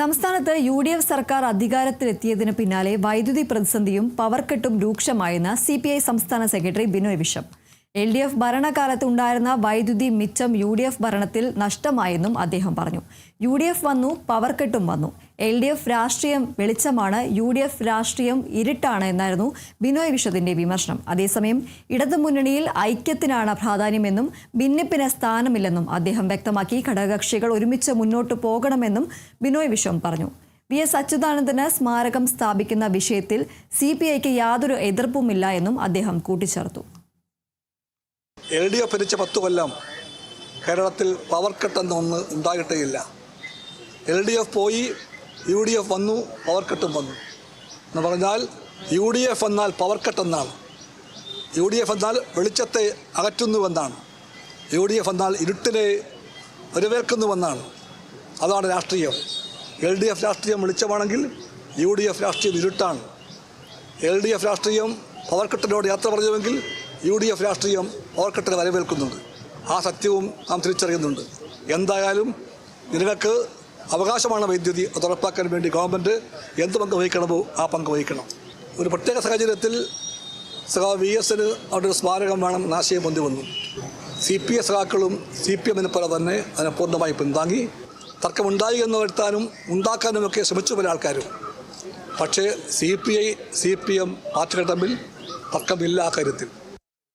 സംസ്ഥാനത്ത് UDF സർക്കാർ അധികാരത്തിലെത്തിയതിന് പിന്നാലെ വൈദ്യുതി പ്രതിസന്ധിയും പവർ കട്ടും രൂക്ഷമായെന്ന് CPI സംസ്ഥാന സെക്രട്ടറി ബിനോയ് വിശ്വം. LDF ഭരണകാലത്ത് ഉണ്ടായിരുന്ന വൈദ്യുതി മിച്ചം UDF ഭരണത്തിൽ നഷ്ടമായെന്നും അദ്ദേഹം പറഞ്ഞു. UDF വന്നു, പവർ കട്ടും വന്നു. LDF രാഷ്ട്രീയം വെളിച്ചമാണ്, UDF രാഷ്ട്രീയം ഇരുട്ടാണ് എന്നായിരുന്നു ബിനോയ് വിശ്വത്തിന്റെ വിമർശനം. അതേസമയം ഇടതുമുന്നണിയിൽ ഐക്യത്തിനാണ് പ്രാധാന്യമെന്നും ഭിന്നിപ്പിന് സ്ഥാനമില്ലെന്നും അദ്ദേഹം വ്യക്തമാക്കി. ഘടകകക്ഷികൾ ഒരുമിച്ച് മുന്നോട്ട് പോകണമെന്നും ബിനോയ് വിശ്വം പറഞ്ഞു. VS അച്യുതാനന്ദന് സ്മാരകം സ്ഥാപിക്കുന്ന വിഷയത്തിൽ CPIക്ക് യാതൊരു എതിർപ്പുമില്ല എന്നും അദ്ദേഹം കൂട്ടിച്ചേർത്തു. LDF ഭരിച്ച 10 കൊല്ലം കേരളത്തിൽ പവർ കട്ട് എന്നൊന്ന് ഉണ്ടായിട്ടേയില്ല. LDF പോയി, UDF വന്നു, പവർ കട്ടും വന്നു എന്ന് പറഞ്ഞാൽ UDF എന്നാൽ പവർ കട്ട് എന്നാണ്. UDF എന്നാൽ വെളിച്ചത്തെ അകറ്റുന്നുവെന്നാണ്. UDF എന്നാൽ ഇരുട്ടിനെ വരവേൽക്കുന്നുവെന്നാണ്. അതാണ് രാഷ്ട്രീയം. LDF രാഷ്ട്രീയം വെളിച്ചമാണെങ്കിൽ UDF രാഷ്ട്രീയം ഇരുട്ടാണ്. LDF രാഷ്ട്രീയം പവർ കട്ടിനോട് യാത്ര പറഞ്ഞുവെങ്കിൽ UDF രാഷ്ട്രീയം പവർ കട്ടിനെ വരവേൽക്കുന്നുണ്ട്. ആ സത്യവും നാം തിരിച്ചറിയുന്നുണ്ട്. എന്തായാലും ജനങ്ങൾക്ക് അവകാശമാണ് വൈദ്യുതി. അത് ഉറപ്പാക്കാൻ വേണ്ടി ഗവൺമെൻറ് എന്ത് പങ്ക് വഹിക്കണമോ ആ പങ്ക് വഹിക്കണം. ഒരു പ്രത്യേക സാഹചര്യത്തിൽ VSന് അവിടെ ഒരു സ്മാരകം വേണം എന്ന ആശയം പൊന്തി വന്നു. CPI സഖാക്കളും CPMനെ പോലെ തന്നെ അതിനെ പൂർണ്ണമായി പിന്താങ്ങി. തർക്കമുണ്ടായി എന്ന് വരുത്താനും ഉണ്ടാക്കാനുമൊക്കെ ശ്രമിച്ചു പല ആൾക്കാരും. പക്ഷേ CPI CPM പാർട്ടികൾ തമ്മിൽ തർക്കമില്ല ആ കാര്യത്തിൽ.